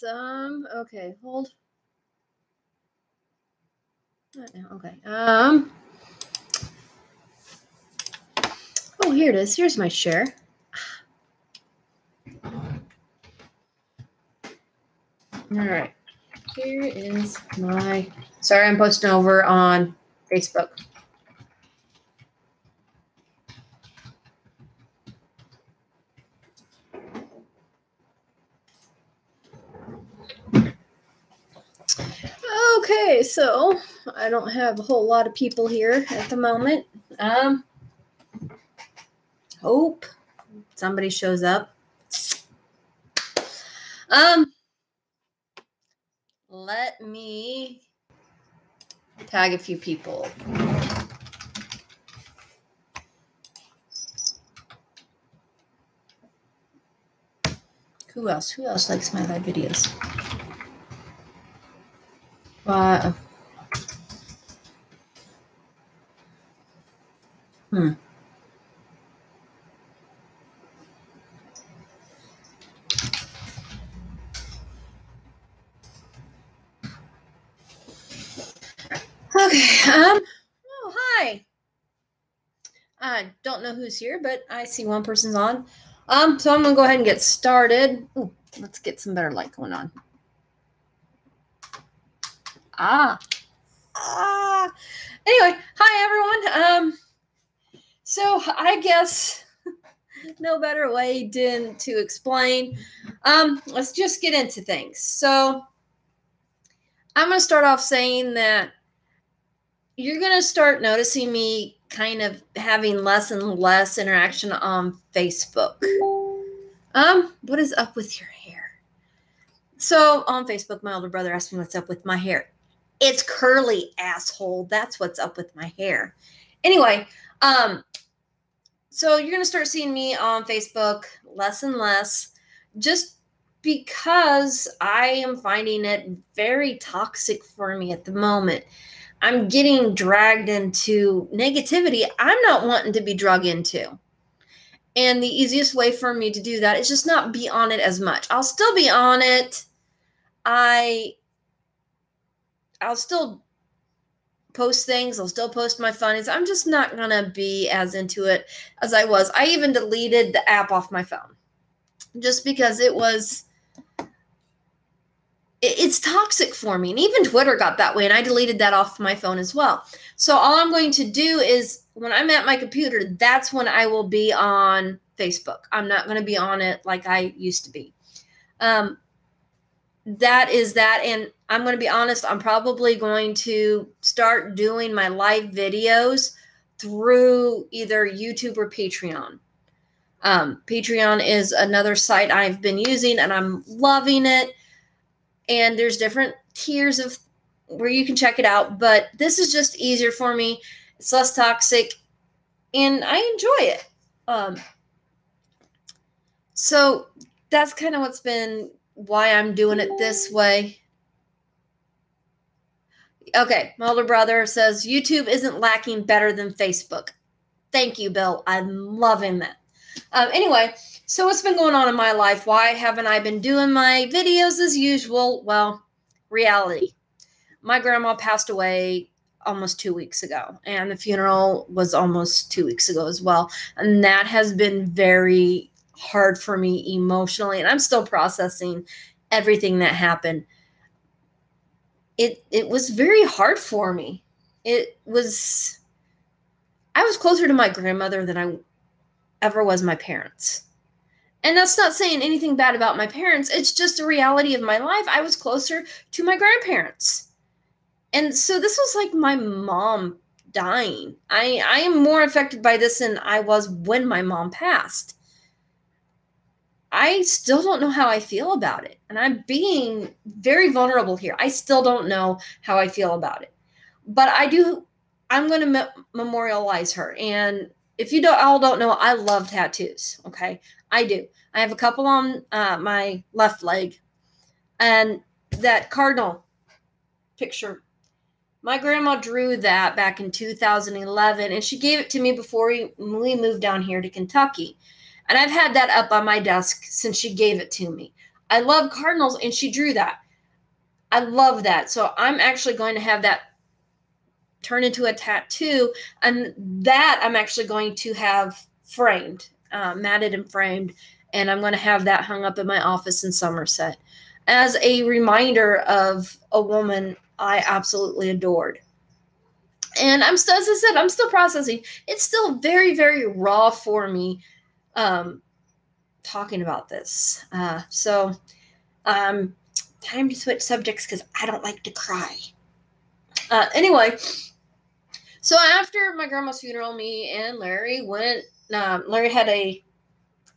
Okay, hold. Okay. Oh, here it is. Here's my share. All right. Here is my. Sorry, I'm posting over on Facebook. Okay, so I don't have a whole lot of people here at the moment. Hope somebody shows up. Let me tag a few people. Who else? Who else likes my live videos? Okay. Oh, hi. I don't know who's here, but I see one person's on. So I'm gonna go ahead and get started. Ooh, let's get some better light going on. Anyway, hi everyone. So I guess no better way than to explain. Let's just get into things. So I'm gonna start off saying that you're gonna start noticing me kind of having less and less interaction on Facebook. What is up with your hair? So on Facebook, my older brother asked me what's up with my hair. It's curly, asshole. That's what's up with my hair. Anyway, so you're going to start seeing me on Facebook less and less just because I am finding it very toxic for me at the moment. I'm getting dragged into negativity I'm not wanting to be dragged into. And the easiest way for me to do that is just not be on it as much. I'll still be on it. I'll still post things. I'll still post my funnies. I'm just not going to be as into it as I was. I even deleted the app off my phone just because it's toxic for me. And even Twitter got that way, and I deleted that off my phone as well. So all I'm going to do is when I'm at my computer, that's when I will be on Facebook. I'm not going to be on it like I used to be. That is that. And I'm going to be honest, I'm probably going to start doing my live videos through either YouTube or Patreon. Patreon is another site I've been using, and I'm loving it. And there's different tiers of where you can check it out. But this is just easier for me. It's less toxic, and I enjoy it. So that's kind of why I'm doing it this way. Okay, my older brother says YouTube isn't lacking better than Facebook. Thank you, Bill. I'm loving that. Anyway, so what's been going on in my life? Why haven't I been doing my videos as usual? Well, reality. My grandma passed away almost 2 weeks ago, and the funeral was almost 2 weeks ago as well. And that has been very hard for me emotionally, and I'm still processing everything that happened. It was very hard for me. I was closer to my grandmother than I ever was my parents. And that's not saying anything bad about my parents. It's just a reality of my life. I was closer to my grandparents. And so this was like my mom dying. I am more affected by this than I was when my mom passed. I still don't know how I feel about it. And I'm being very vulnerable here. I still don't know how I feel about it. But I'm going to memorialize her. And if you all don't know, I love tattoos. Okay. I do. I have a couple on my left leg. And that cardinal picture, my grandma drew that back in 2011. And she gave it to me before we moved down here to Kentucky. And I've had that up on my desk since she gave it to me. I love cardinals, and she drew that. I love that. So I'm actually going to have that turn into a tattoo, and that I'm actually going to have framed, matted and framed, and I'm going to have that hung up in my office in Somerset as a reminder of a woman I absolutely adored. And I'm still, as I said, I'm still processing. It's still very, very raw for me talking about this. Time to switch subjects because I don't like to cry. Anyway, so after my grandma's funeral, me and Larry went. Larry had a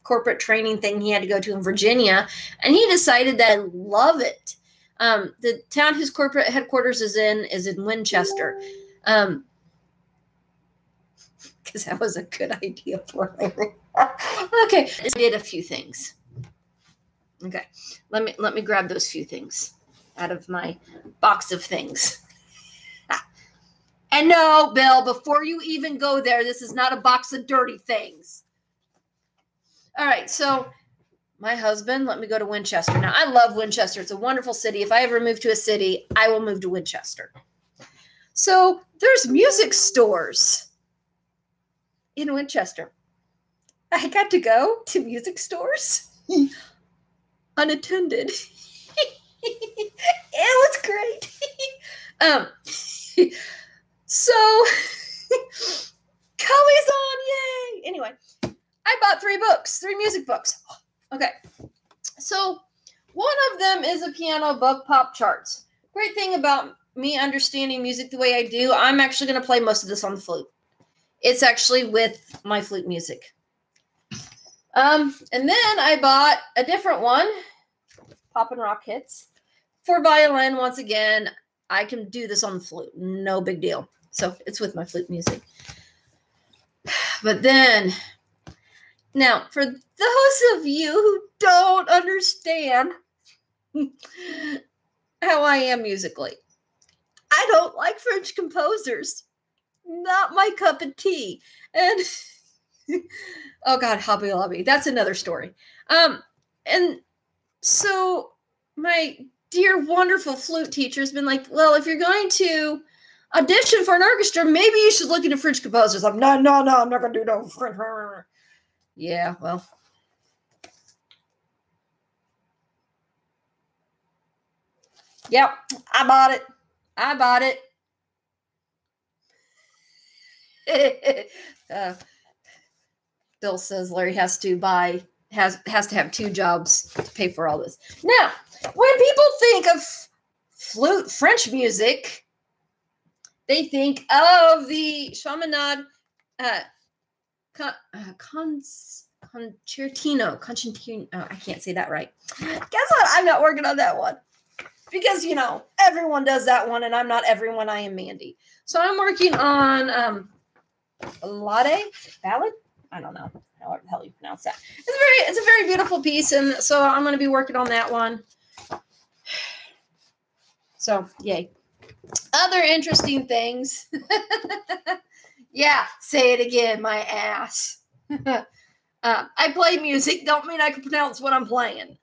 corporate training thing he had to go to in Virginia, and he decided that I love it. The town his corporate headquarters is in Winchester. Because that was a good idea for Larry. Okay, I did a few things. Okay, let me grab those few things out of my box of things. And no, Bill, before you even go there, this is not a box of dirty things. All right, so my husband let me go to Winchester. Now, I love Winchester. It's a wonderful city. If I ever move to a city, I will move to Winchester. So there's music stores in Winchester. I got to go to music stores unattended. It was great. So Kelly's on, yay! Anyway, I bought 3 music books. Okay, so one of them is a piano book, Pop Charts. Great thing about me understanding music the way I do, I'm actually going to play most of this on the flute. It's actually with my flute music. And then I bought a different one, Pop and Rock Hits, for violin. Once again, I can do this on the flute. No big deal. So it's with my flute music. But then, now, for those of you who don't understand how I am musically, I don't like French composers. Not my cup of tea. And oh God, Hobby Lobby. That's another story. And so my dear, wonderful flute teacher has been like, well, if you're going to audition for an orchestra, maybe you should look into French composers. I'm no, I'm not going to do no French. Yeah, well. Yep, I bought it. Bill says Larry has to have 2 jobs to pay for all this. Now, when people think of flute French music, they think of the Chaminade concertino. Oh, I can't say that right. Guess what? I'm not working on that one. Because, everyone does that one, and I'm not everyone. I am Mandy. So I'm working on ballad? I don't know how the hell you pronounce that. It's a very beautiful piece, and so I'm going to be working on that one. So, yay. Other interesting things. Yeah, say it again, my ass. I play music, don't mean I can pronounce what I'm playing.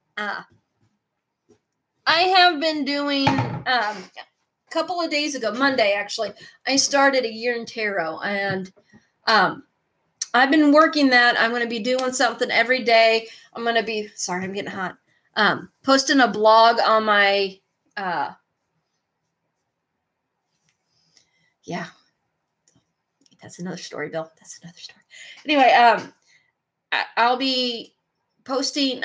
I have been doing, a couple of days ago, Monday actually, I started a year in tarot, and I've been working that. I'm going to be doing something every day. I'm going to be, sorry, I'm getting hot, posting a blog on my, yeah, that's another story, Bill. That's another story. Anyway, I'll be posting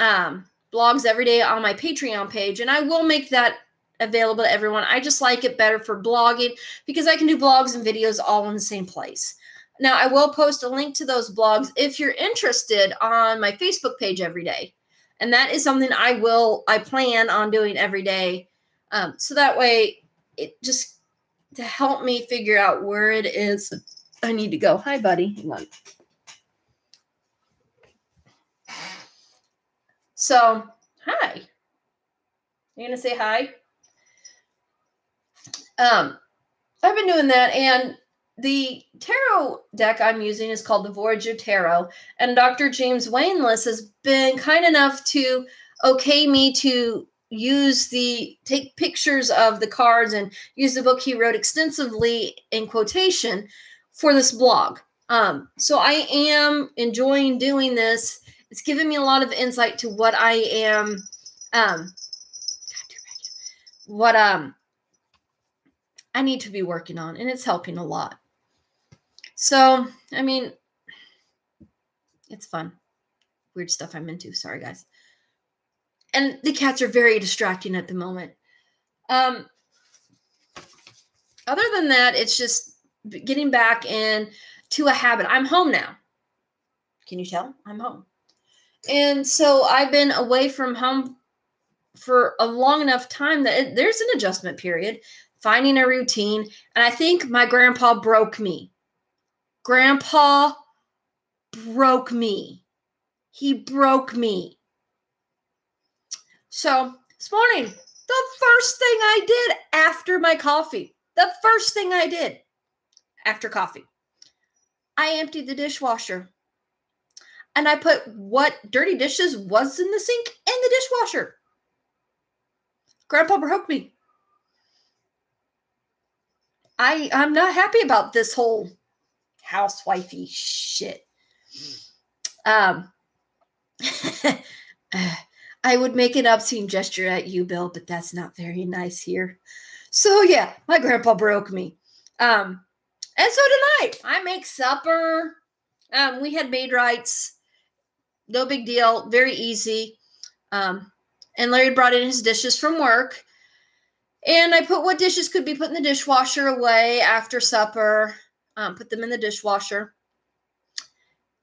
blogs every day on my Patreon page, and I will make that available to everyone. I just like it better for blogging because I can do blogs and videos all in the same place. Now, I will post a link to those blogs if you're interested on my Facebook page every day. And that is something I plan on doing every day. So that way, it just to help me figure out where it is I need to go. Hi, buddy. Hang on. So, hi. You gonna say hi? I've been doing that, and the tarot deck I'm using is called the Voyager Tarot, and Dr. James Wainless has been kind enough to okay me to take pictures of the cards and use the book he wrote extensively in quotation for this blog. So I am enjoying doing this. It's given me a lot of insight to what I am, what I need to be working on, and it's helping a lot. So, I mean, it's fun. Weird stuff I'm into. Sorry, guys. And the cats are very distracting at the moment. Other than that, it's just getting back into a habit. I'm home now. Can you tell? I'm home. And so I've been away from home for a long enough time that there's an adjustment period, finding a routine. And I think my grandpa broke me. Grandpa broke me. He broke me. So this morning, the first thing I did after my coffee, after coffee, I emptied the dishwasher. And I put what dirty dishes was in the sink in the dishwasher. Grandpa broke me. I'm not happy about this whole housewifey shit. I would make an obscene gesture at you, Bill, but that's not very nice here. So yeah, my grandpa broke me. And so tonight, I make supper. We had maid rights. No big deal. Very easy. And Larry brought in his dishes from work. And I put what dishes could be put in the dishwasher away after supper. Put them in the dishwasher.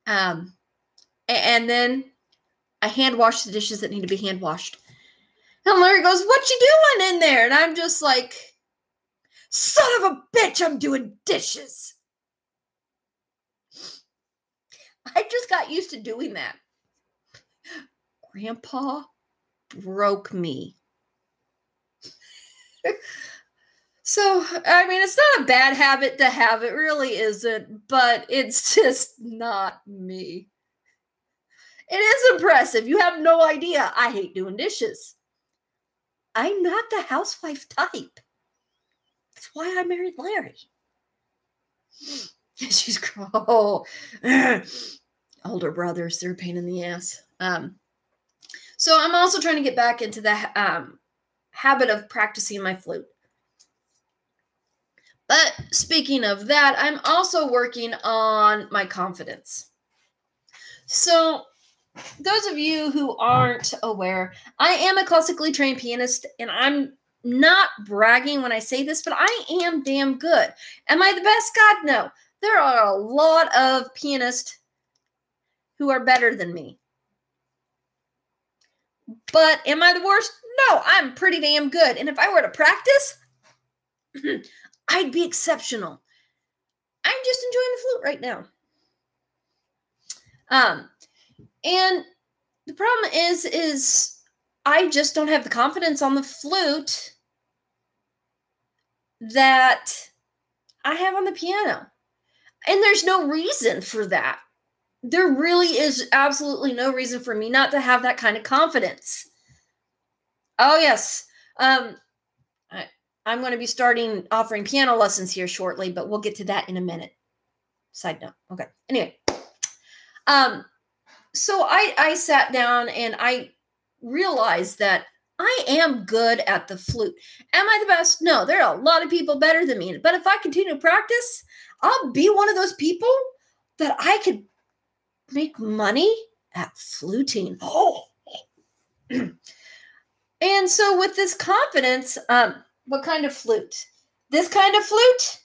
And then I hand washed the dishes that need to be hand washed. And Larry goes, "What you doing in there?" And I'm just like, "Son of a bitch, I'm doing dishes." I just got used to doing that. Grandpa broke me. So, I mean, it's not a bad habit to have. It really isn't. But it's just not me. It is impressive. You have no idea. I hate doing dishes. I'm not the housewife type. That's why I married Larry. She's older brothers. They're a pain in the ass. So I'm also trying to get back into the habit of practicing my flute. But speaking of that, I'm also working on my confidence. So those of you who aren't aware, I am a classically trained pianist, and I'm not bragging when I say this, but I am damn good. Am I the best? God, no. There are a lot of pianists who are better than me. But am I the worst? No, I'm pretty damn good. And if I were to practice, I'd be exceptional. I'm just enjoying the flute right now. And the problem is I just don't have the confidence on the flute that I have on the piano. And there's no reason for that. There really is absolutely no reason for me not to have that kind of confidence. Oh, yes. I'm going to be offering piano lessons here shortly, but we'll get to that in a minute. Side note. Okay. Anyway. So I sat down and I realized that I am good at the flute. Am I the best? No, there are a lot of people better than me. But if I continue to practice, I'll be one of those people that I could make money at fluting. Oh. And so with this confidence, what kind of flute? This kind of flute?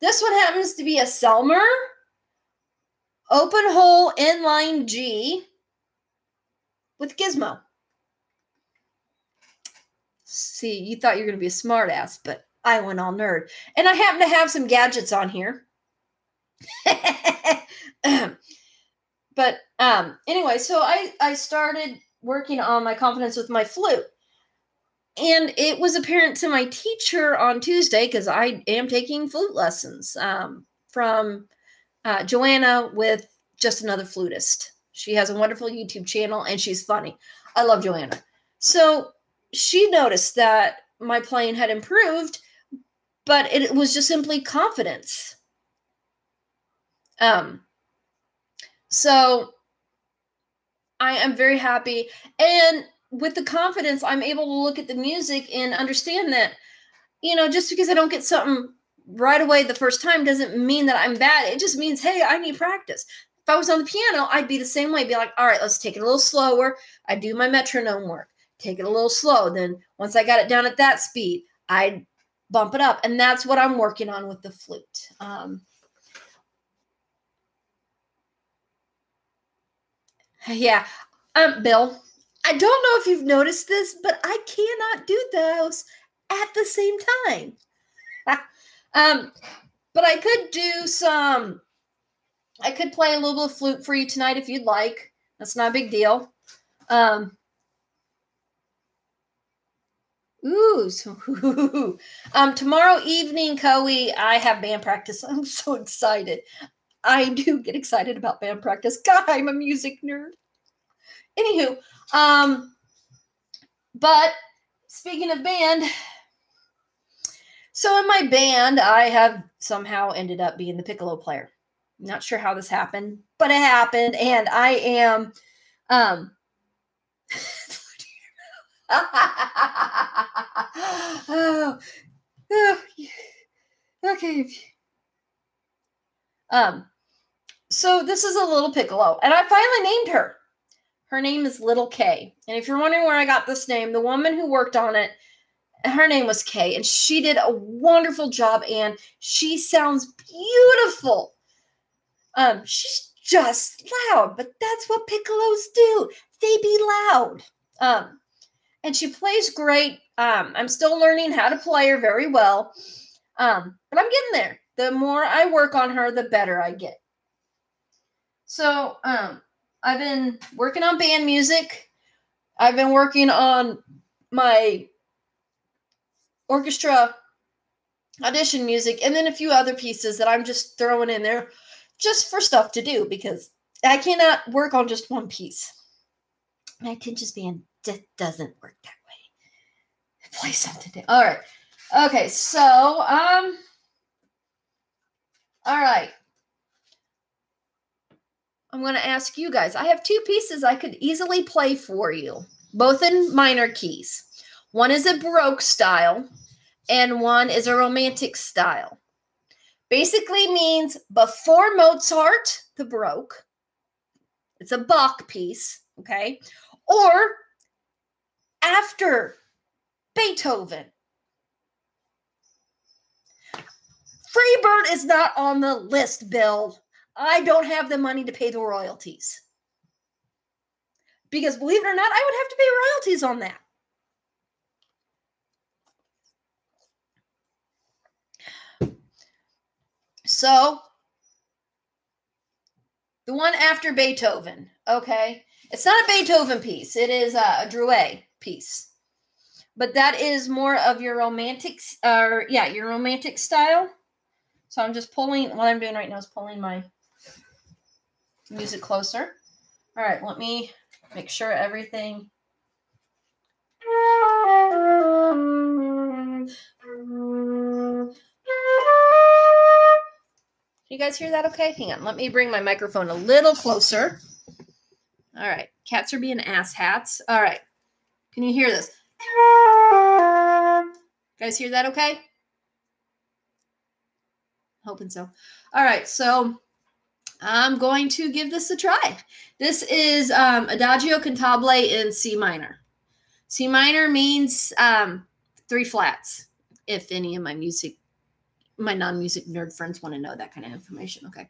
This one happens to be a Selmer open hole inline G with gizmo. See, you thought you were going to be a smart ass, but I went all nerd. And I happen to have some gadgets on here. But anyway, so I started working on my confidence with my flute. And it was apparent to my teacher on Tuesday, because I am taking flute lessons from Joanna with Just Another Flutist. She has a wonderful YouTube channel, and she's funny. I love Joanna. So she noticed that my playing had improved, but it was just simply confidence. So I am very happy. And with the confidence, I'm able to look at the music and understand that, just because I don't get something right away the first time doesn't mean that I'm bad. It just means, hey, I need practice. If I was on the piano, I'd be the same way. I'd be like, all right, let's take it a little slower. I do my metronome work, take it a little slow. Then once I got it down at that speed, I'd bump it up. And that's what I'm working on with the flute. Yeah. Bill, I don't know if you've noticed this, but I cannot do those at the same time. But I could play a little bit of flute for you tonight if you'd like. That's not a big deal. Tomorrow evening, Coe, I have band practice. I'm so excited. I do get excited about band practice. God, I'm a music nerd. Anywho, but speaking of band, so in my band, I have somehow ended up being the piccolo player. Not sure how this happened, but it happened, and I am oh, okay. So this is a little piccolo, and I finally named her. Her name is Little K. And if you're wondering where I got this name, the woman who worked on it, her name was Kay, and she did a wonderful job, and she sounds beautiful. She's just loud, but that's what piccolos do. They be loud. And she plays great. I'm still learning how to play her very well. But I'm getting there. The more I work on her, the better I get. So, I've been working on band music. I've been working on my orchestra audition music, and then a few other pieces that I'm just throwing in there just for stuff to do, because I cannot work on just one piece. My attention span just doesn't work that way. Play something down. All right. Okay, so, all right. I'm going to ask you guys. I have two pieces I could easily play for you, both in minor keys. One is a Baroque style, and one is a Romantic style. Basically means before Mozart, the Baroque. It's a Bach piece, okay? Or after Beethoven. Freebird is not on the list, Bill. I don't have the money to pay the royalties. Because believe it or not, I would have to pay royalties on that. So, the one after Beethoven, okay? It's not a Beethoven piece. It is a Drouet piece. But that is more of your romantic, your romantic style. So I'm just pulling, what I'm doing right now is pulling my music closer. All right, let me make sure everything. Can you guys hear that okay? Hang on, let me bring my microphone a little closer. All right, cats are being asshats. All right, can you hear this? Guys hear that okay? Hoping so. All right, so I'm going to give this a try. This is Adagio Cantabile in C minor. C minor means 3 flats, if any of my non-music nerd friends want to know that kind of information, okay?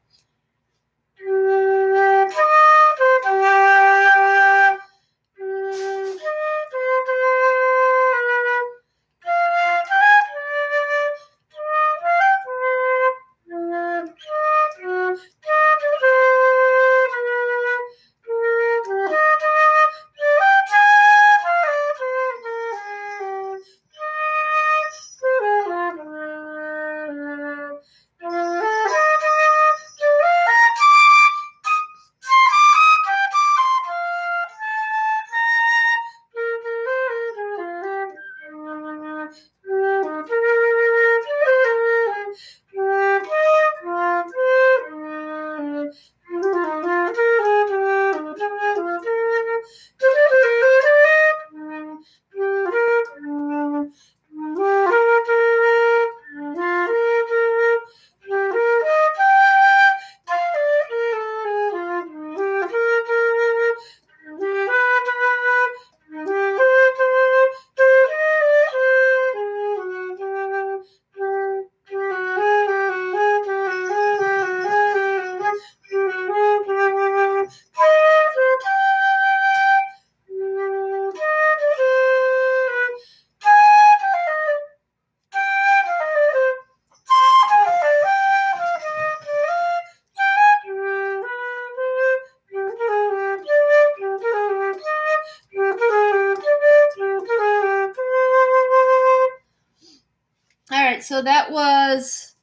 so that was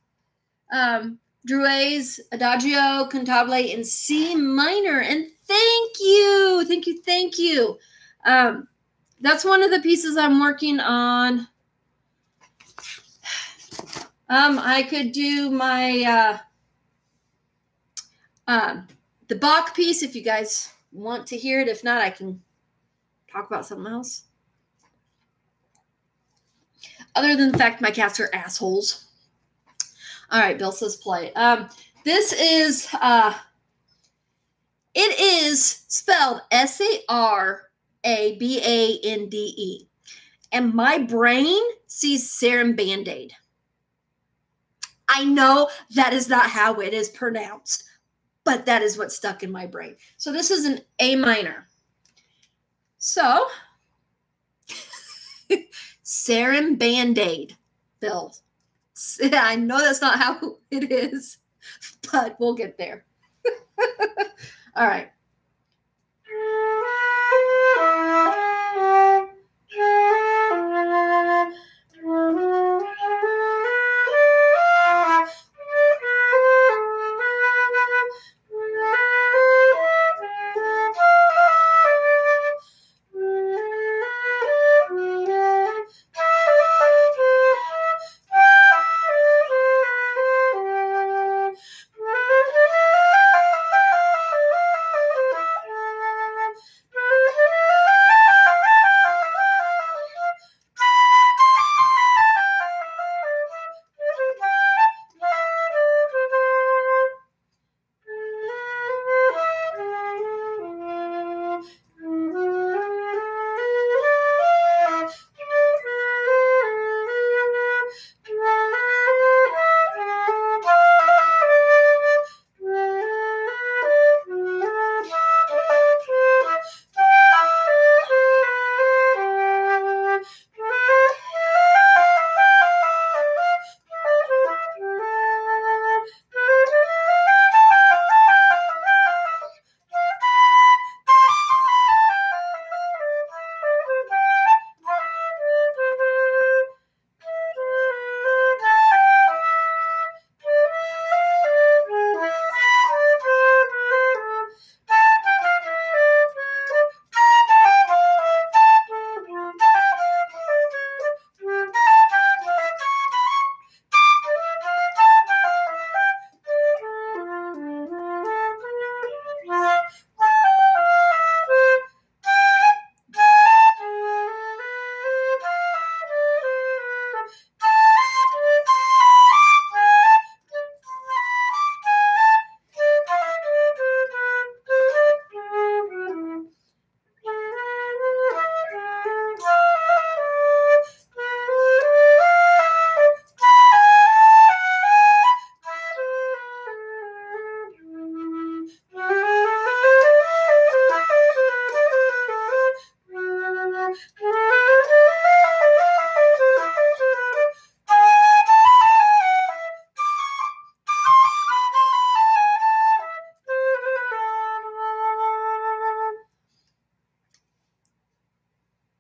Drouet's Adagio Cantabile in C minor. And thank you. That's one of the pieces I'm working on. I could do my the Bach piece if you guys want to hear it. If not, I can talk about something else. Other than the fact my cats are assholes. All right, Bill says play. This is it is spelled Sarabande, and my brain sees Sarum Band-Aid. I know that is not how it is pronounced, but that is what stuck in my brain. So this is an A minor. So Sarum Band-Aid, Bill. I know that's not how it is, but we'll get there. All right.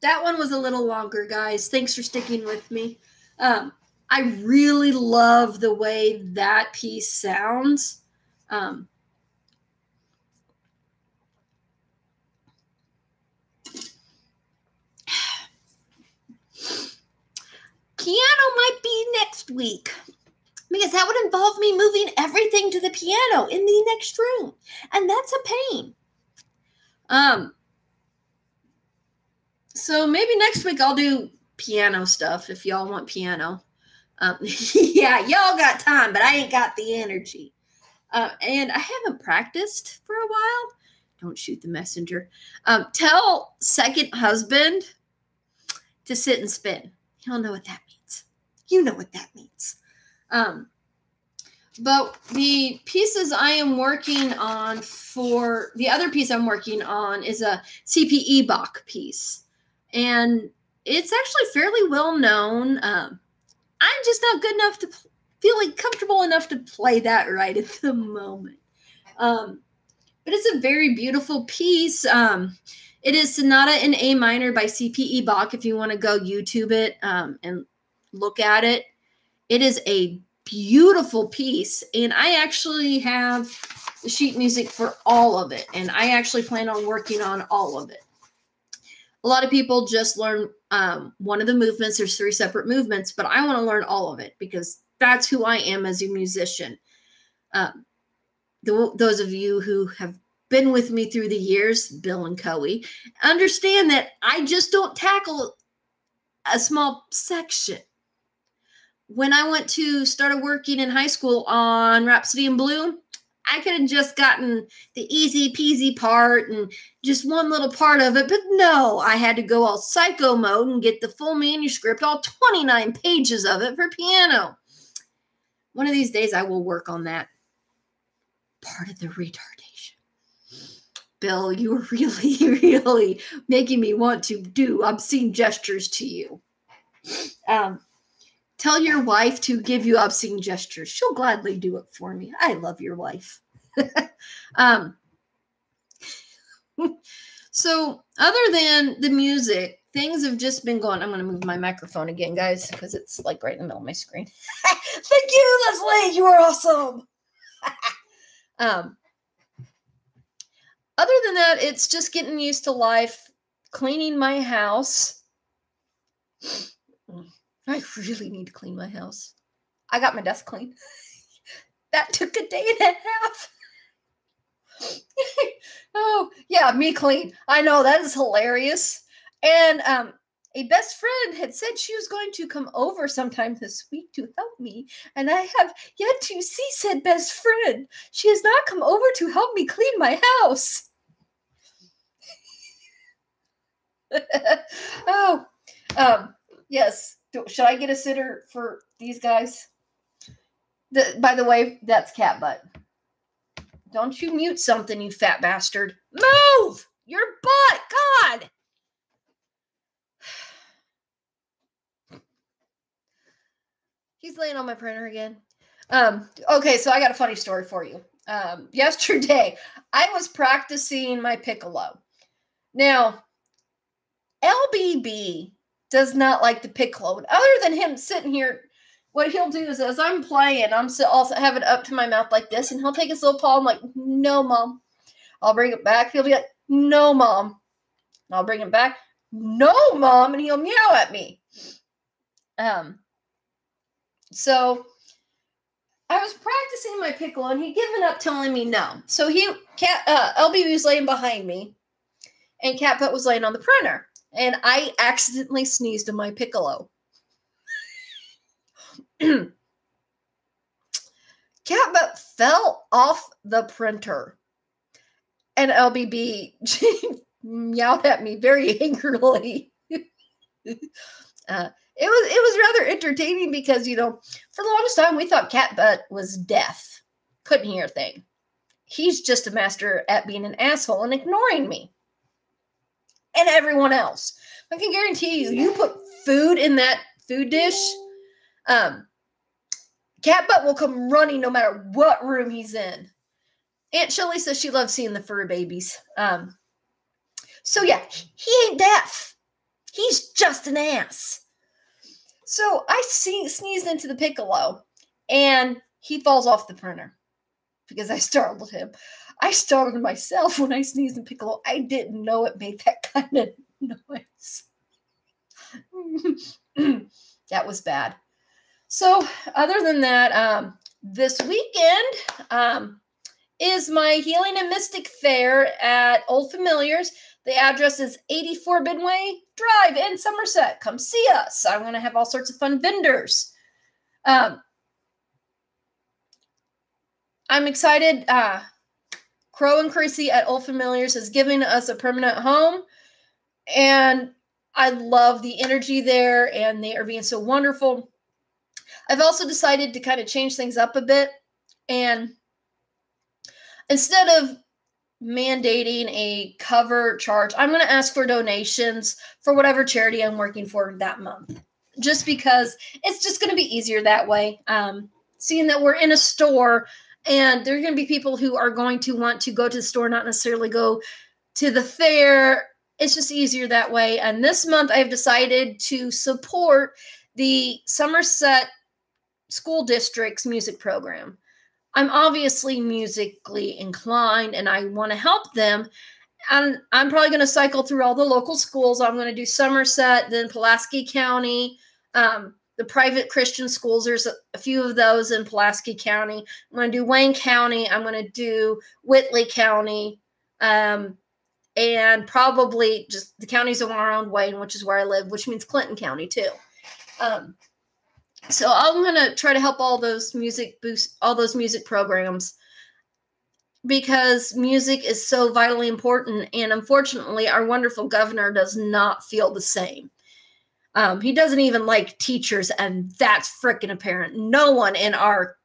That one was a little longer, guys. Thanks for sticking with me. I really love the way that piece sounds. Piano might be next week, because that would involve me moving everything to the piano in the next room, and that's a pain. So maybe next week I'll do piano stuff if y'all want piano. Yeah, y'all got time, but I ain't got the energy. And I haven't practiced for a while. Don't shoot the messenger. Tell second husband to sit and spin. He'll know what that means. You know what that means. But the pieces I am working on for the other piece I'm working on is a CPE Bach piece. And it's actually fairly well known. I'm just not good enough to feeling comfortable enough to play that right at the moment. But it's a very beautiful piece. It is Sonata in A minor by CPE Bach. If you want to go YouTube it and look at it, It is a beautiful piece, and I actually have the sheet music for all of it, and I actually plan on working on all of it. A lot of people just learn one of the movements. There's 3 separate movements, but I want to learn all of it because that's who I am as a musician. Those of you who have been with me through the years, Bill and Coey, understand that I just don't tackle a small section. When I went to started working in high school on Rhapsody in Blue, I could have just gotten the easy peasy part and just one little part of it. But no, I had to go all psycho mode and get the full manuscript, all 29 pages of it for piano. One of these days I will work on that part of the retardation. Bill, you are really, really making me want to do obscene gestures to you. Tell your wife to give you obscene gestures. She'll gladly do it for me. I love your wife. So other than the music, things have just been going. I'm going to move my microphone again, guys, because it's like right in the middle of my screen. Thank you, Leslie. You are awesome. Other than that, it's just getting used to life, cleaning my house. I really need to clean my house. I got my desk clean. That took a day and a half. Oh, yeah, me clean. I know, that is hilarious. And a best friend had said she was going to come over sometime this week to help me. And I have yet to see said best friend. She has not come over to help me clean my house. Oh, yes. Should I get a sitter for these guys? By the way, that's cat butt. Don't you mute something, you fat bastard. Move! Your butt! God! He's laying on my printer again. Okay, so I got a funny story for you. Yesterday, I was practicing my piccolo. Now, LBB does not like the piccolo. Other than him sitting here, what he'll do is as I'm playing, I'll have it up to my mouth like this, and he'll take his little paw and like, no, Mom. I'll bring it back. He'll be like, no, Mom. And I'll bring it back, no, Mom, and he'll meow at me. So I was practicing my piccolo, and he'd given up telling me no. So LBB was laying behind me, and Catbutt was laying on the printer. And I accidentally sneezed in my piccolo. Catbutt fell off the printer. And LBB meowed at me very angrily. It was rather entertaining because, for the longest time we thought Catbutt was deaf. Couldn't hear a thing. He's just a master at being an asshole and ignoring me. And everyone else. I can guarantee you put food in that food dish, Catbutt will come running no matter what room he's in. Aunt Shirley says she loves seeing the fur babies. So yeah, he ain't deaf. He's just an ass. So I sneezed into the piccolo, and he falls off the printer because I startled him. I startled myself when I sneezed in piccolo. I didn't know it made that kind of noise. That was bad. So other than that, this weekend is my Healing and Mystic Fair at Old Familiars. The address is 84 Midway Drive in Somerset. Come see us. I'm going to have all sorts of fun vendors. I'm excited. Crow and Chrissy at Old Familiars has given us a permanent home, and I love the energy there, and they are being so wonderful. I've also decided to kind of change things up a bit, and instead of mandating a cover charge, I'm going to ask for donations for whatever charity I'm working for that month, just because it's just going to be easier that way. Seeing that we're in a store, and there are going to be people who are going to want to go to the store, not necessarily go to the fair. It's just easier that way. And this month I've decided to support the Somerset school district's music program. I'm obviously musically inclined and I want to help them. And I'm probably going to cycle through all the local schools. I'm going to do Somerset, then Pulaski County, the private Christian schools. There's a few of those in Pulaski County. I'm going to do Wayne County. I'm going to do Whitley County, and probably just the counties around Wayne, which is where I live, which means Clinton County too. So I'm going to try to help all those music programs, because music is so vitally important. And unfortunately, our wonderful governor does not feel the same. He doesn't even like teachers, and that's freaking apparent. No one in our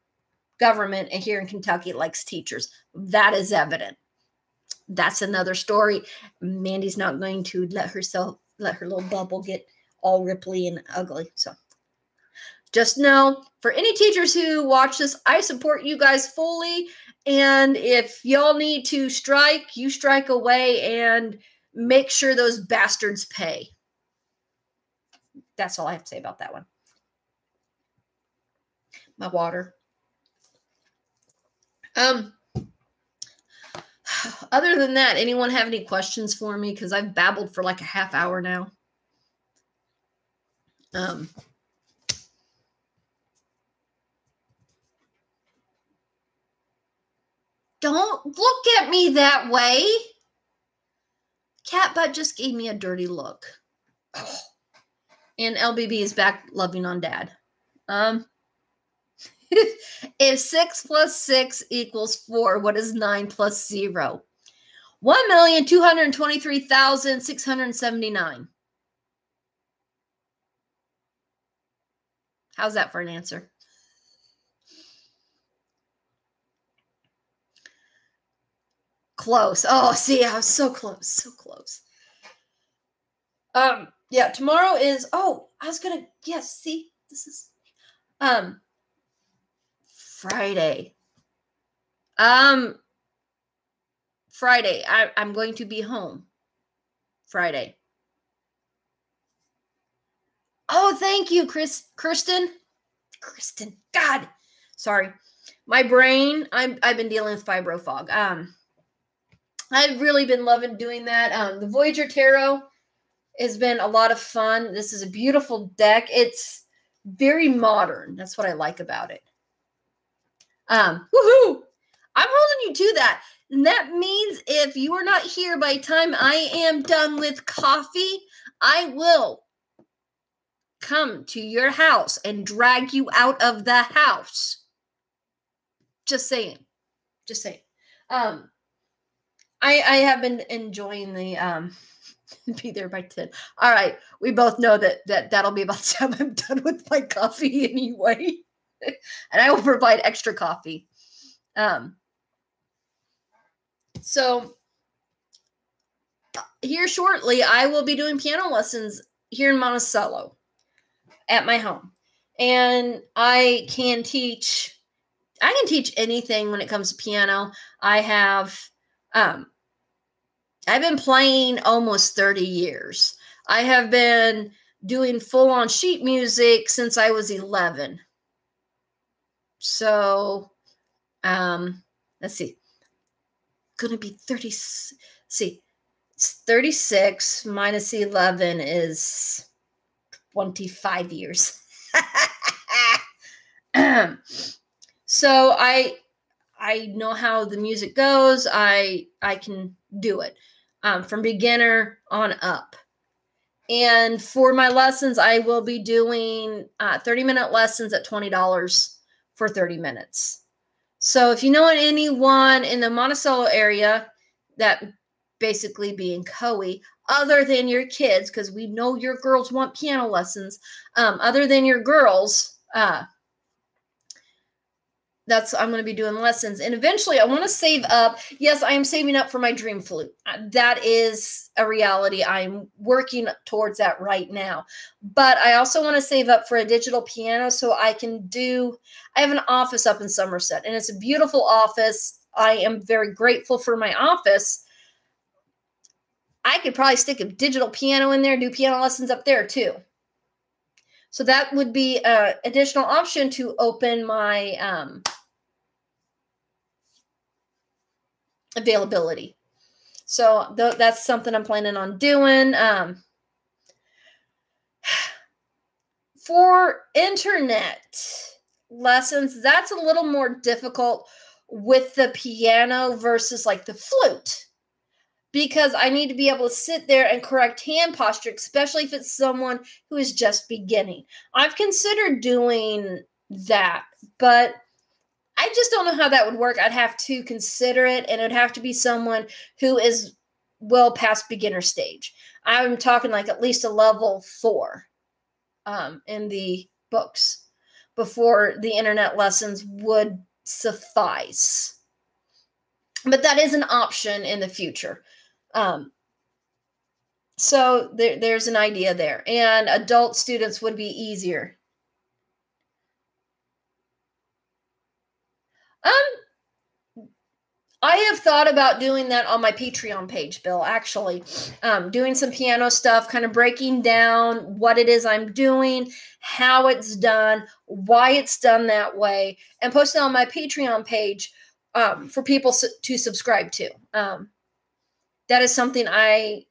government here in Kentucky likes teachers. That is evident. That's another story. Mandy's not going to let her little bubble get all ripply and ugly. So just know, for any teachers who watch this, I support you guys fully. And if y'all need to strike, you strike away and make sure those bastards pay. That's all I have to say about that one. My water. Other than that, anyone have any questions for me? Because I've babbled for like a half hour now. Don't look at me that way. Cat Butt just gave me a dirty look. Oh. And LBB is back loving on Dad. If 6 plus 6 equals 4, what is 9 plus 0? 1,223,679. How's that for an answer? Close. Oh, see, I was so close. So close. Yeah, tomorrow is, see, this is, Friday. Friday, I'm going to be home. Friday. Oh, thank you, Kristen. God, sorry. My brain, I've been dealing with fibro fog. I've really been loving doing that. The Voyager Tarot has been a lot of fun. This is a beautiful deck. It's very modern. That's what I like about it. Woohoo! I'm holding you to that. And that means if you are not here by the time I am done with coffee, I will come to your house and drag you out of the house. Just saying. I have been enjoying the be there by 10. All right. We both know that'll be about the time I'm done with my coffee anyway. And I will provide extra coffee. So here shortly, I will be doing piano lessons here in Monticello at my home. And I can teach anything when it comes to piano. I've been playing almost 30 years. I have been doing full-on sheet music since I was 11. So, let's see. Gonna be 30. See, it's 36 minus 11 is 25 years. So I know how the music goes. I can do it from beginner on up. And for my lessons, I will be doing 30-minute lessons at $20 for 30 minutes. So if you know anyone in the Monticello area, that basically being Coe, other than your kids, because we know your girls want piano lessons, other than your girls, I'm going to be doing lessons. And eventually I want to save up. Yes, I am saving up for my dream flute. That is a reality. I'm working towards that right now. But I also want to save up for a digital piano so I have an office up in Somerset, and it's a beautiful office. I am very grateful for my office. I could probably stick a digital piano in there, do piano lessons up there too. So that would be an additional option to open my availability. So that's something I'm planning on doing. For internet lessons, that's a little more difficult with the piano versus like the flute, because I need to be able to sit there and correct hand posture, especially if it's someone who is just beginning. I've considered doing that, but I just don't know how that would work. I'd have to consider it, and it'd have to be someone who is well past beginner stage. I'm talking like at least a level 4 in the books before the internet lessons would suffice. But that is an option in the future. So there's an idea there. And adult students would be easier. I have thought about doing that on my Patreon page, Bill, actually. Doing some piano stuff, kind of breaking down what it is I'm doing, how it's done, why it's done that way, and post it on my Patreon page for people to subscribe to. That is something I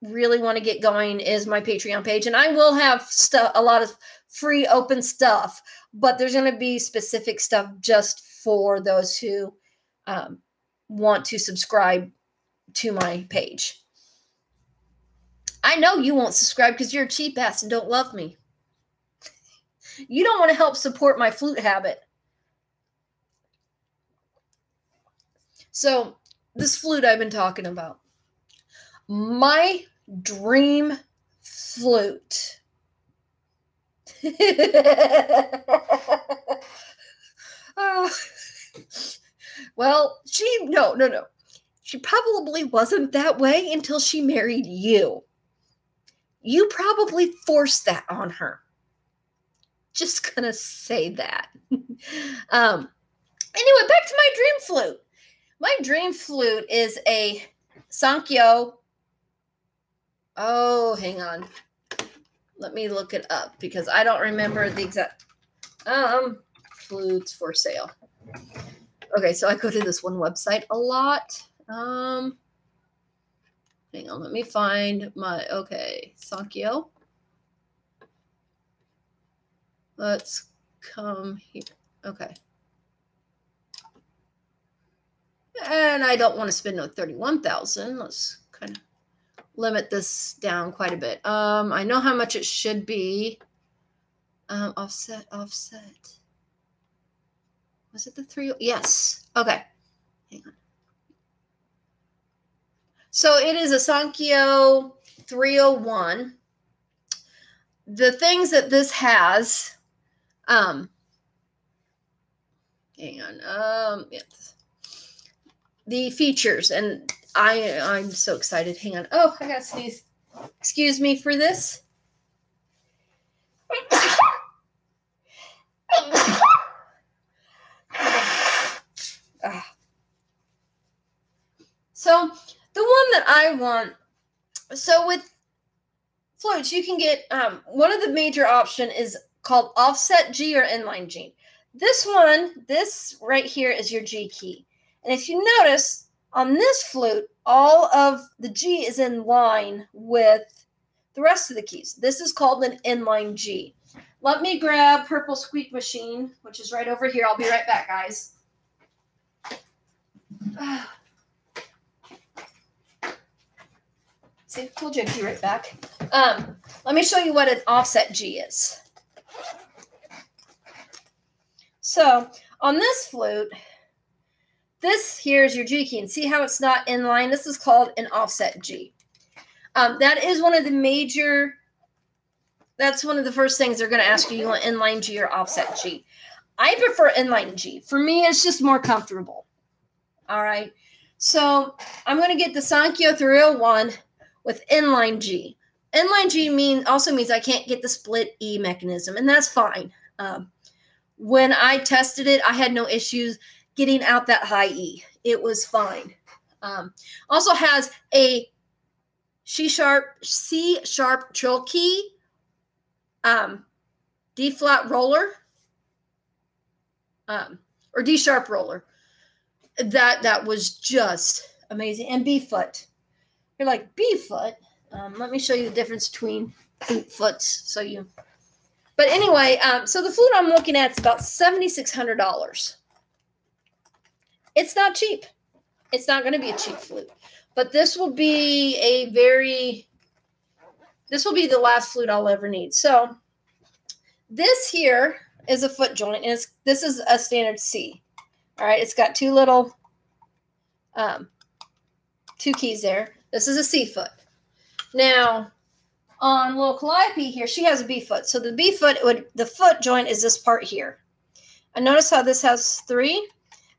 really want to get going, is my Patreon page. And I will have a lot of free open stuff, but there's going to be specific stuff just for those who want to subscribe to my page. I know you won't subscribe because you're a cheap ass and don't love me. You don't want to help support my flute habit. So this flute I've been talking about, my dream flute. Well, no. She probably wasn't that way until she married you. You probably forced that on her. Just gonna say that. Anyway, back to my dream flute. My dream flute is a Sankyo. Oh, hang on. Let me look it up because I don't remember the exact flutes for sale. Okay, so I go to this one website a lot. Hang on, let me find my Sankyo. Let's come here. Okay. And I don't want to spend no 31,000. Let's kind of limit this down quite a bit. I know how much it should be. Offset. Was it the 3? Yes. Okay. Hang on. So it is a Sankyo 301. The things that this has, hang on. The features, and I'm so excited. Hang on. Oh, I gotta sneeze. Excuse me for this. So the one that I want, so with flutes, you can get, one of the major option is called offset G or inline G. This right here is your G key. And if you notice, on this flute, all of the G is in line with the rest of the keys. This is called an inline G. Let me grab Purple Squeak Machine, which is right over here. I'll be right back, guys. See, I told you I'd be right back. Let me show you what an offset G is. So on this flute, this here is your G key, and see how it's not in line? This is called an offset G. That is one of the major, that's one of the first things they're going to ask you. You want inline G or offset G? I prefer inline G. For me, it's just more comfortable. All right. So I'm going to get the Sankyo 301 with inline G. Inline G also means I can't get the split E mechanism, and that's fine. When I tested it, I had no issues getting out that high E. It was fine. Also has a C sharp trill key. D flat roller, or D sharp roller. That was just amazing. And B foot. You're like, B foot? Let me show you the difference between foots. But anyway, so the flute I'm looking at is about $7,600. It's not cheap. It's not going to be a cheap flute. But this will be the last flute I'll ever need. So this here is a foot joint, and this is a standard C. All right, it's got two little, two keys there. This is a C foot. Now, on little Calliope here, she has a B foot. So the B foot, the foot joint is this part here. And notice how this has 3.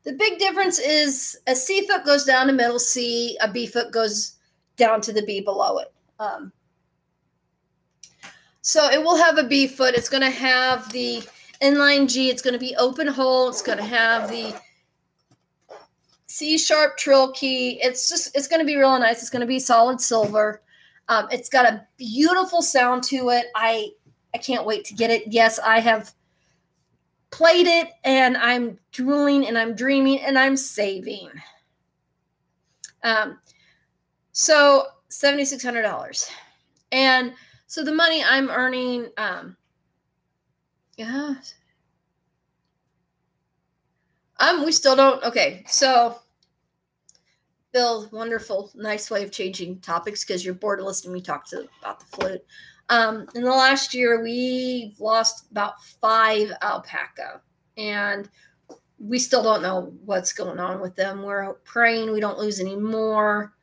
The big difference is a C foot goes down to middle C, a B foot goes down to the B below it. So it will have a B foot. It's going to have the inline G. It's going to be open hole. It's going to have the C sharp trill key. It's going to be real nice. It's going to be solid silver. It's got a beautiful sound to it. I can't wait to get it. Yes, I have played it, and I'm drooling, and I'm dreaming, and I'm saving. So $7,600. And so the money I'm earning, we still don't, okay, so Bill, wonderful, nice way of changing topics because you're bored of listening to me talk about the flute. In the last year, we've lost about 5 alpaca, and we still don't know what's going on with them. We're praying we don't lose any more.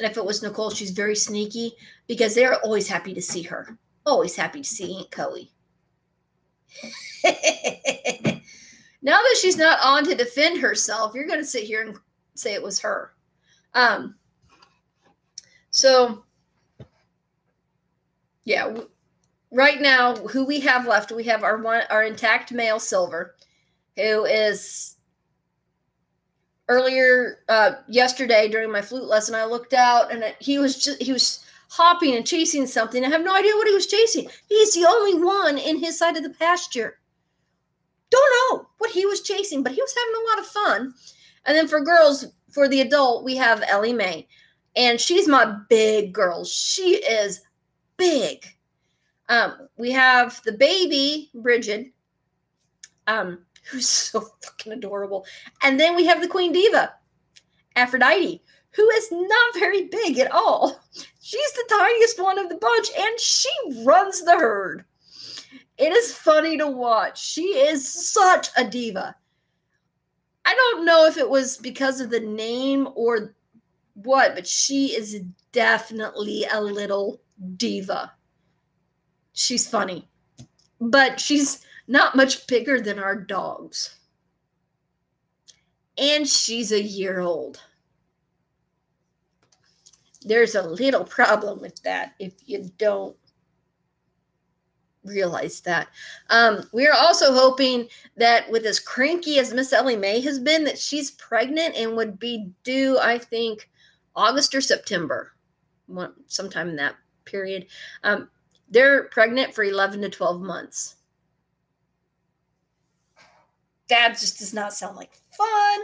And if it was Nicole, she's very sneaky because they're always happy to see her. Always happy to see Aunt Coey. Now that she's not on to defend herself, you're going to sit here and say it was her. So, yeah, right now, who we have left, we have our intact male Silver, who is earlier yesterday during my flute lesson, I looked out and he was hopping and chasing something. I have no idea what he was chasing. He's the only one in his side of the pasture. Don't know what he was chasing, but he was having a lot of fun. And then for girls, for the adult, we have Ellie Mae. And she's my big girl. She is big. We have the baby, Bridget, who's so fucking adorable. And then we have the Queen Diva, Aphrodite, who is not very big at all. She's the tiniest one of the bunch, and she runs the herd. It is funny to watch. She is such a diva. I don't know if it was because of the name or what, but she is definitely a little diva. She's funny, but she's not much bigger than our dogs. And she's a year old. There's a little problem with that if you don't realize that. We are also hoping that with as cranky as Miss Ellie Mae has been, that she's pregnant and would be due, I think, August or September, sometime in that period. They're pregnant for 11 to 12 months. That just does not sound like fun,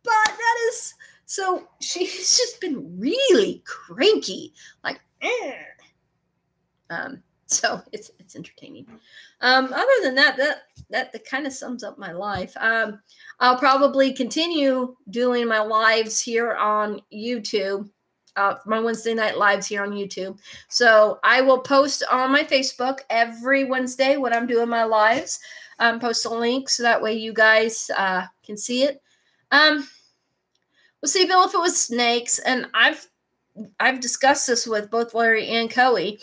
but that is, so she's just been really cranky, like, so it's entertaining. Other than that kind of sums up my life. I'll probably continue doing my lives here on YouTube, my Wednesday night lives here on YouTube. So I will post on my Facebook every Wednesday when I'm doing my lives. Post a link so that way you guys can see it. We'll see, Bill, if it was snakes, and I've discussed this with both Larry and Coey.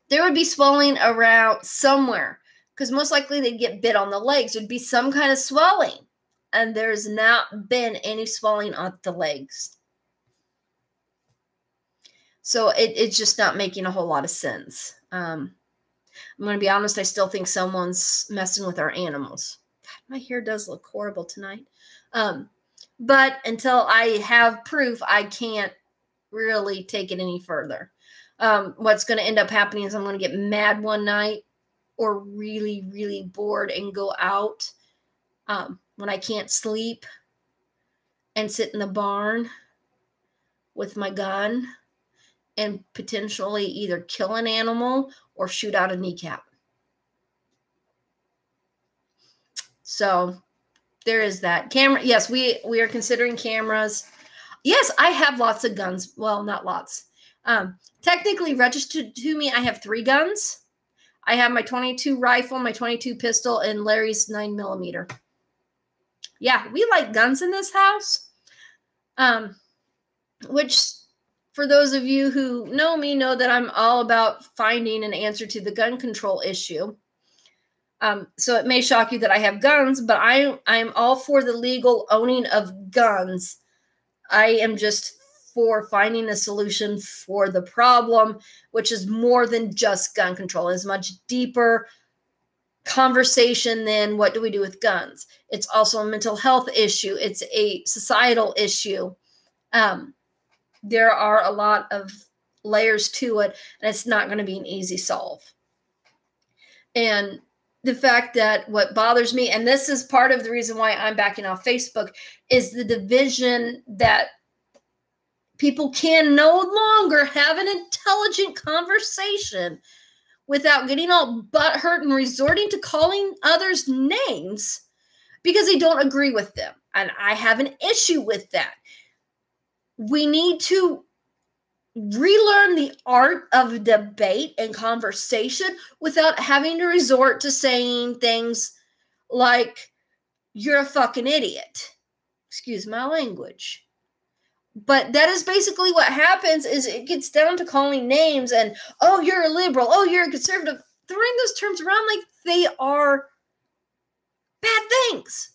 There would be swelling around somewhere because most likely they'd get bit on the legs. There'd be some kind of swelling, and there's not been any swelling on the legs. So it's just not making a whole lot of sense. I'm going to be honest, I still think someone's messing with our animals. God, my hair does look horrible tonight. But until I have proof, I can't really take it any further. what's going to end up happening is I'm going to get mad one night or really, really bored and go out when I can't sleep and sit in the barn with my gun and potentially either kill an animal or shoot out a kneecap. So there is that. Camera. Yes, we are considering cameras. Yes, I have lots of guns. Well, not lots. Technically registered to me, I have 3 guns. I have my 22 rifle, my 22 pistol, and Larry's 9mm. Yeah, we like guns in this house. Which, for those of you who know me, know that I'm all about finding an answer to the gun control issue. So it may shock you that I have guns, but I'm all for the legal owning of guns. I am just for finding a solution for the problem, which is more than just gun control. It's much deeper conversation than what do we do with guns. It's also a mental health issue. It's a societal issue. There are a lot of layers to it, and it's not going to be an easy solve. And the fact that what bothers me, and this is part of the reason why I'm backing off Facebook, is the division that people can no longer have an intelligent conversation without getting all butthurt and resorting to calling others names because they don't agree with them. And I have an issue with that. We need to relearn the art of debate and conversation without having to resort to saying things like, you're a fucking idiot. Excuse my language. But that is basically what happens, is it gets down to calling names and, oh, you're a liberal, oh, you're a conservative, throwing those terms around like they are bad things.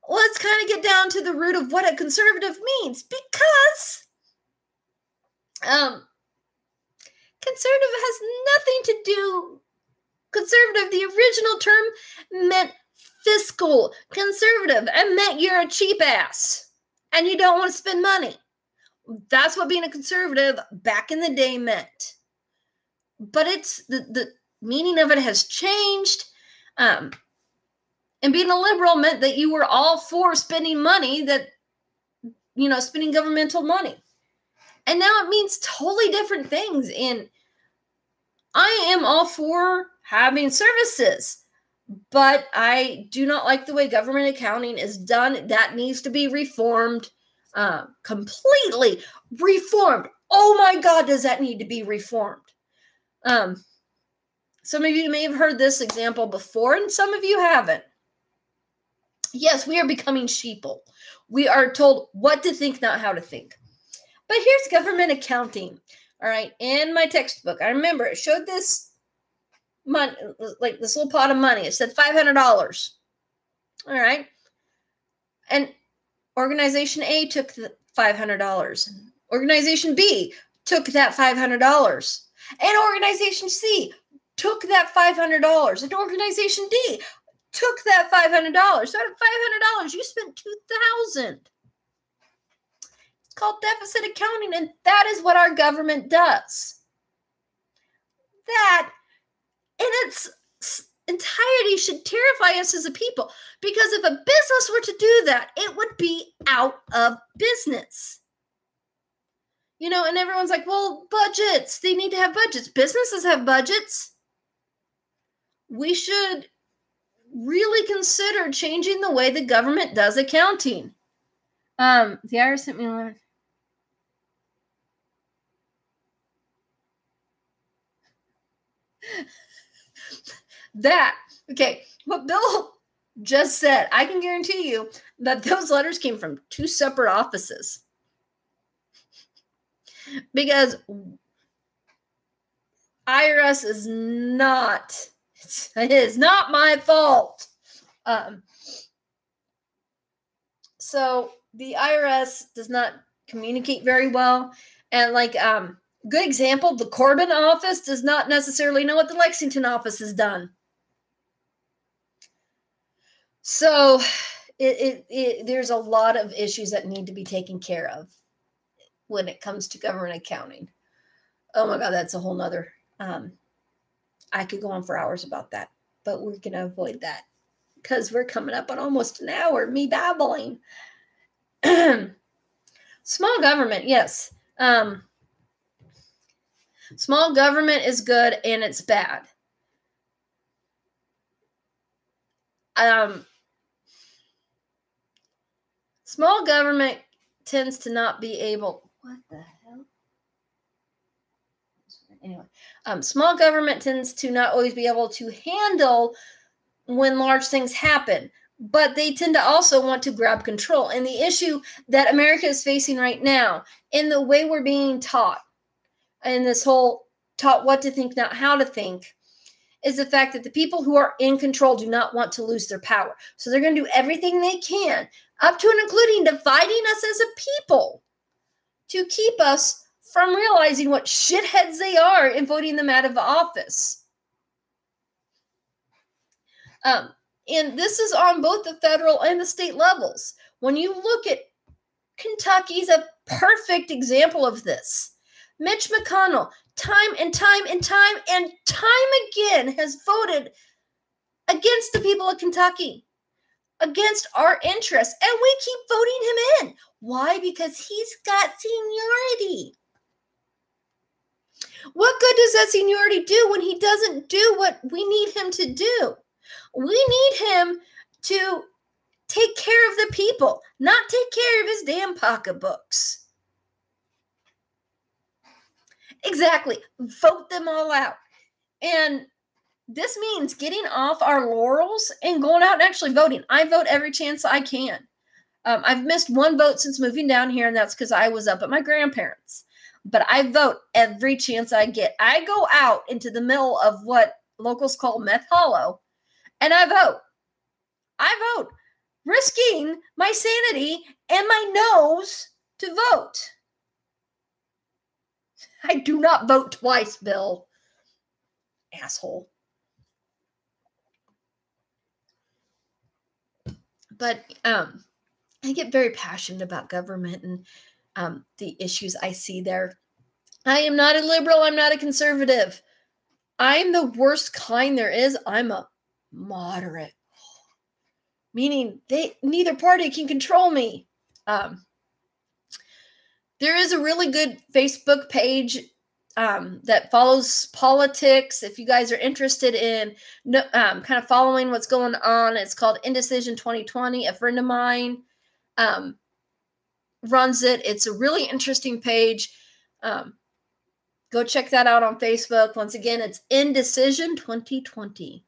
Let's kind of get down to the root of what a conservative means, because conservative has nothing to do. Conservative, the original term meant fiscal. Conservative, it meant you're a cheap ass and you don't want to spend money. That's what being a conservative back in the day meant. But it's the meaning of it has changed. And being a liberal meant that you were all for spending money, that, spending governmental money. And now it means totally different things. And I am all for having services, but I do not like the way government accounting is done. That needs to be reformed, completely reformed. Oh my God, does that need to be reformed? Some of you may have heard this example before, and some of you haven't. Yes, we are becoming sheeple. We are told what to think, not how to think. But here's government accounting. All right. In my textbook, I remember it showed this money, like this little pot of money. It said $500. All right. And organization A took the $500. Organization B took that $500. And organization C took that $500. And organization D took that $500. So out of $500, you spent $2,000. It's called deficit accounting, and that is what our government does. That in its entirety should terrify us as a people, because if a business were to do that, it would be out of business. And everyone's like, well, budgets, they need to have budgets. Businesses have budgets. We should really consider changing the way the government does accounting. The IRS sent me a letter. Okay, what Bill just said, I can guarantee you that those letters came from 2 separate offices. Because IRS is not, it is not my fault. So the IRS does not communicate very well. And good example, the Corbin office does not necessarily know what the Lexington office has done. So there's a lot of issues that need to be taken care of when it comes to government accounting. Oh my God, that's a whole nother. I could go on for hours about that, but we're going to avoid that because we're coming up on almost an hour, me babbling. Small government, yes. Small government is good and it's bad. Small government tends to not be able. What the hell? Anyway, small government tends to not always be able to handle when large things happen, but they tend to also want to grab control. And the issue that America is facing right now, in the way we're being taught, and this whole taught what to think, not how to think, is the fact that the people who are in control do not want to lose their power. So they're going to do everything they can, up to and including dividing us as a people, to keep us from realizing what shitheads they are and voting them out of office. And this is on both the federal and the state levels. When you look at Kentucky's a perfect example of this. Mitch McConnell, time and time and time and time again, has voted against the people of Kentucky, against our interests, and we keep voting him in. Why? Because he's got seniority. What good does that seniority do when he doesn't do what we need him to do? We need him to take care of the people, not take care of his damn pocketbooks. Exactly. Vote them all out. And this means getting off our laurels and going out and actually voting. I vote every chance I can. I've missed one vote since moving down here, and that's because I was up at my grandparents'. But I vote every chance I get. I go out into the middle of what locals call Meth Hollow, and I vote. I vote, risking my sanity and my nose to vote. I do not vote twice, Bill. Asshole. But I get very passionate about government and the issues I see there. I am not a liberal. I'm not a conservative. I'm the worst kind there is. I'm a moderate, meaning neither party can control me. There is a really good Facebook page that follows politics. If you guys are interested in kind of following what's going on, it's called Indecision 2020. A friend of mine runs it. It's a really interesting page. Go check that out on Facebook. Once again, it's Indecision 2020.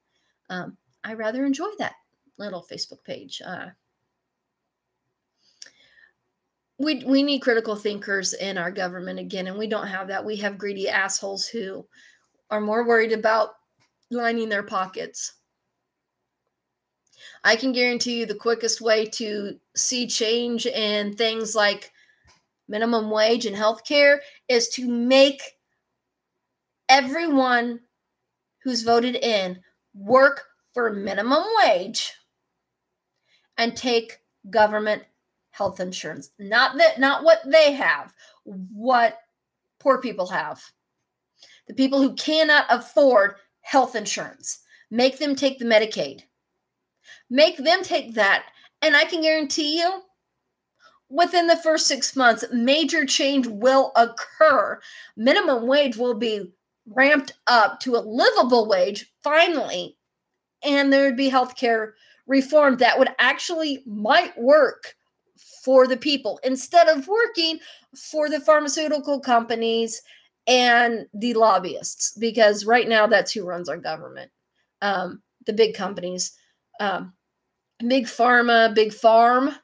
I rather enjoy that little Facebook page. We need critical thinkers in our government again, and we don't have that. We have greedy assholes who are more worried about lining their pockets. I can guarantee you the quickest way to see change in things like minimum wage and healthcare is to make everyone who's voted in work for minimum wage and take government health insurance. Not what they have, what poor people have. The people who cannot afford health insurance. Make them take the Medicaid. Make them take that. And I can guarantee you, within the first 6 months, major change will occur. Minimum wage will be ramped up to a livable wage, finally. And there would be healthcare reform that would actually might work for the people instead of working for the pharmaceutical companies and the lobbyists, because right now that's who runs our government. The big companies, big pharma, big farm,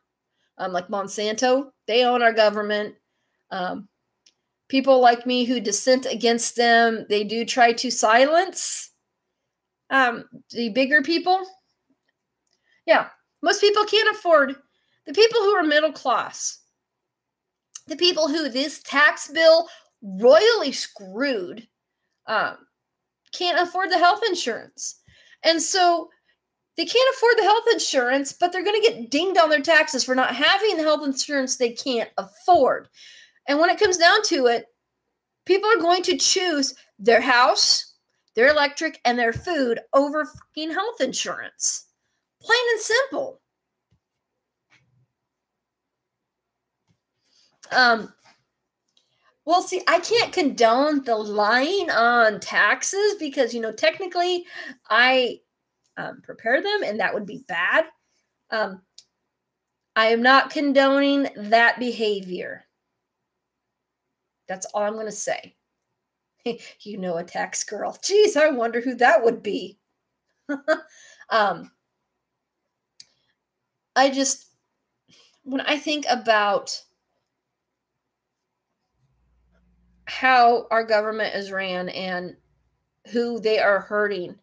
like Monsanto, they own our government. People like me who dissent against them, they do try to silence the bigger people. Yeah, most people can't afford. The people who are middle class, the people who this tax bill royally screwed, can't afford the health insurance. And so they can't afford the health insurance, but they're going to get dinged on their taxes for not having the health insurance they can't afford. And when it comes down to it, People are going to choose their house, their electric, and their food over fucking health insurance. Plain and simple. Well, see, I can't condone the lying on taxes because, technically I prepare them and that would be bad. I am not condoning that behavior. That's all I'm going to say. A tax girl. Geez, I wonder who that would be. When I think about how our government is ran and who they are hurting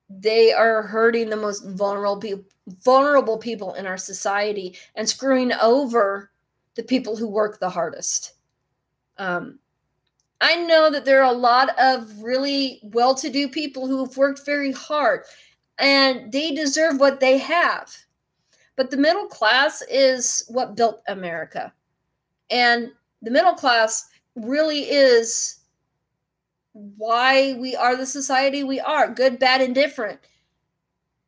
the most vulnerable people in our society and screwing over the people who work the hardest. I know that there are a lot of really well-to-do people who have worked very hard and they deserve what they have. But the middle class is what built America. And the middle class really is why we are the society we are, good, bad, and different.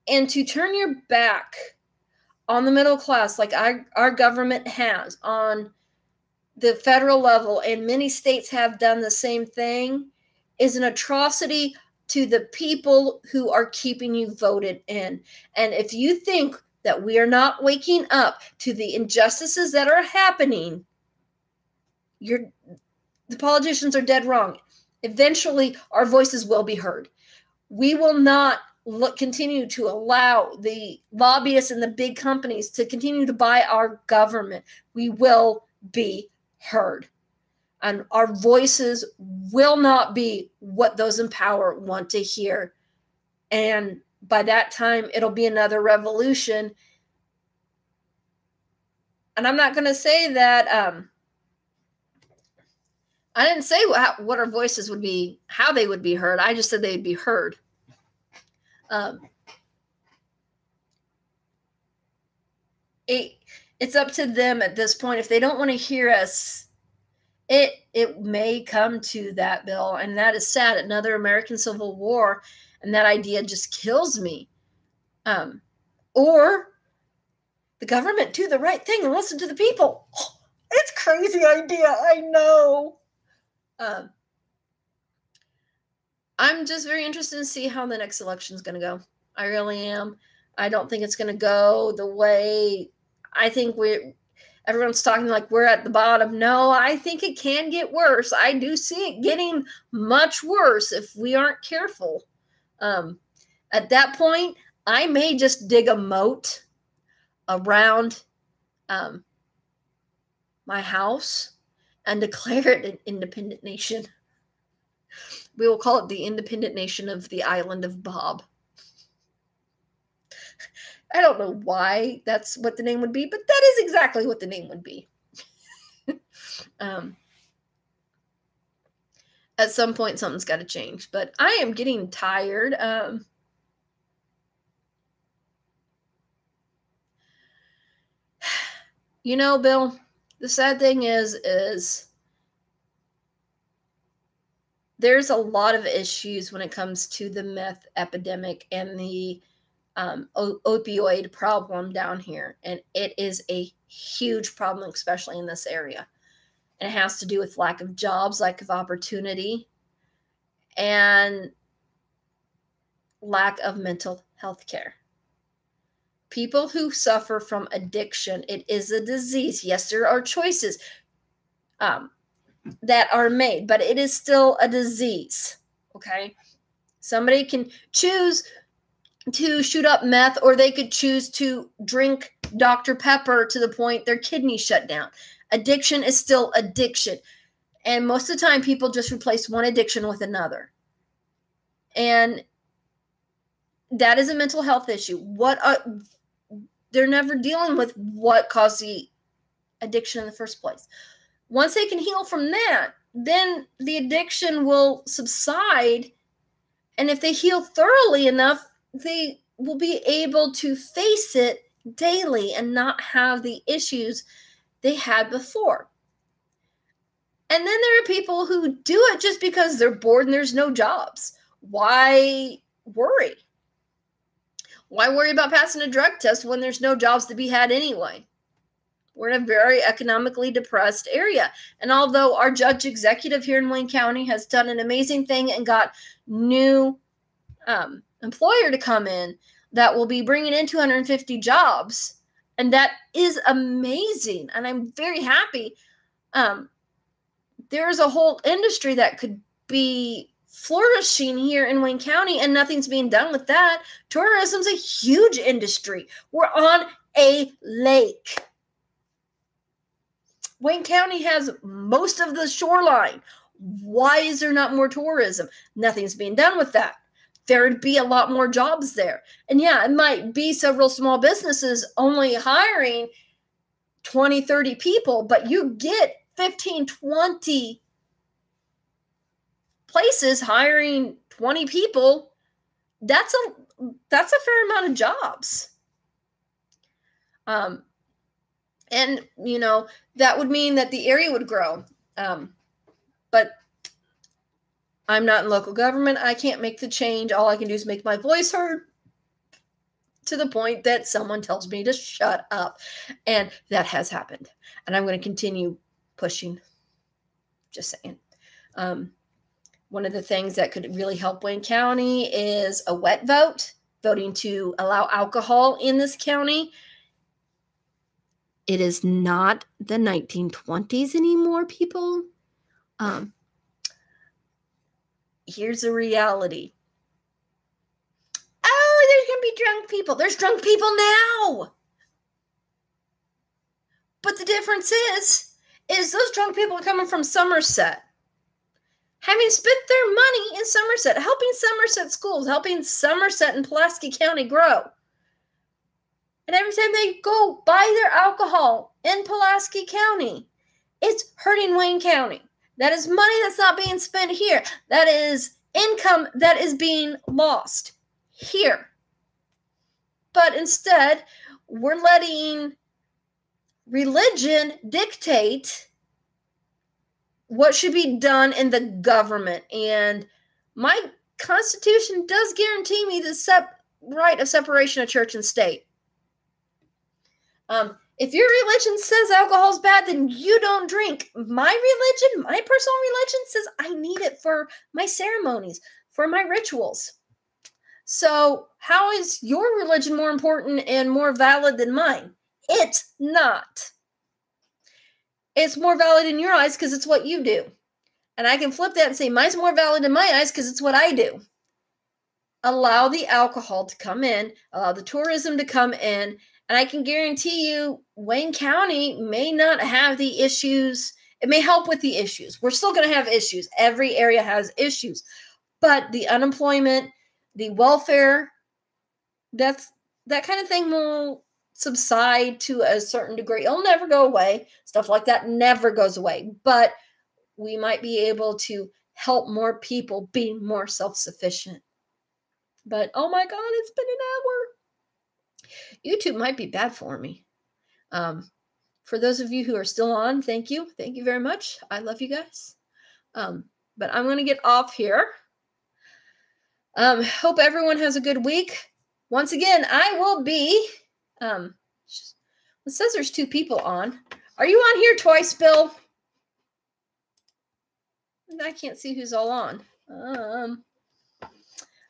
And to turn your back on the middle class like our government has on the federal level, and many states have done the same thing, is an atrocity to the people who are keeping you voted in. And if you think that we are not waking up to the injustices that are happening, the politicians are dead wrong. Eventually, our voices will be heard. We will not continue to allow the lobbyists and the big companies to continue to buy our government. We will be heard. And our voices will not be what those in power want to hear. And by that time, it'll be another revolution. And I'm not going to say that I didn't say what our voices would be, how they would be heard. I just said they'd be heard. It's up to them at this point. If they don't want to hear us, it may come to that, Bill. And that is sad. Another American Civil War. And that idea just kills me. Or the government do the right thing and listen to the people. Oh, it's a crazy idea. I know. I'm just very interested to see how the next election is going to go. I really am. I don't think it's going to go the way I think everyone's talking like we're at the bottom. No, I think it can get worse. I do see it getting much worse if we aren't careful. At that point, I may just dig a moat around my house and declare it an independent nation. We will call it the independent nation of the island of Bob. I don't know why that's what the name would be, but that is exactly what the name would be. At some point, something's got to change, but I am getting tired. Bill, the sad thing is there's a lot of issues when it comes to the meth epidemic and the opioid problem down here. And it is a huge problem, especially in this area. And it has to do with lack of jobs, lack of opportunity, and lack of mental health care. People who suffer from addiction, it is a disease. Yes, there are choices that are made, but it is still a disease, okay? Somebody can choose to shoot up meth, or they could choose to drink Dr. Pepper to the point their kidneys shut down. Addiction is still addiction. And most of the time, people just replace one addiction with another. And that is a mental health issue. They're never dealing with what caused the addiction in the first place. Once they can heal from that, then the addiction will subside. And if they heal thoroughly enough, they will be able to face it daily and not have the issues they had before. And then there are people who do it just because they're bored and there's no jobs. Why worry? Why worry about passing a drug test when there's no jobs to be had anyway? We're in a very economically depressed area. And although our judge executive here in Wayne County has done an amazing thing and got new employer to come in that will be bringing in 250 jobs, and that is amazing. And I'm very happy. There's a whole industry that could be flourishing here in Wayne County, and nothing's being done with that. Tourism's a huge industry. We're on a lake. Wayne County has most of the shoreline. Why is there not more tourism? Nothing's being done with that. There'd be a lot more jobs there. And yeah, it might be several small businesses only hiring 20, 30 people, but you get 15, 20 places hiring 20 people. That's a fair amount of jobs. And, that would mean that the area would grow. But I'm not in local government. I can't make the change. All I can do is make my voice heard to the point that someone tells me to shut up. And that has happened. And I'm going to continue pushing. Just saying. One of the things that could really help Wayne County is a wet vote, voting to allow alcohol in this county. It is not the 1920s anymore, people. Here's the reality. Oh, there's going to be drunk people. There's drunk people now. But the difference is those drunk people are coming from Somerset. Having spent their money in Somerset, helping Somerset schools, helping Somerset and Pulaski County grow. And every time they go buy their alcohol in Pulaski County, it's hurting Wayne County. That is money that's not being spent here. That is income that is being lost here. But instead, we're letting religion dictate what should be done in the government. And my Constitution does guarantee me the right of separation of church and state. If your religion says alcohol is bad, then you don't drink. My religion, my personal religion says I need it for my ceremonies, for my rituals. So how is your religion more important and more valid than mine? It's not. It's more valid in your eyes because it's what you do. And I can flip that and say mine's more valid in my eyes because it's what I do. Allow the alcohol to come in, allow the tourism to come in, and I can guarantee you Wayne County may not have the issues. It may help with the issues. We're still going to have issues. Every area has issues. But the unemployment, the welfare, that kind of thing will subside to a certain degree. It'll never go away. Stuff like that never goes away. But we might be able to help more people be more self-sufficient. But, oh my God, it's been an hour. YouTube might be bad for me. For those of you who are still on, thank you. Thank you very much. I love you guys. But I'm going to get off here. Hope everyone has a good week. Once again, I will be... it says there's 2 people on. Are you on here twice, Bill? I can't see who's all on.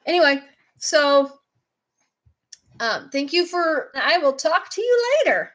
Anyway, so... thank you I will talk to you later.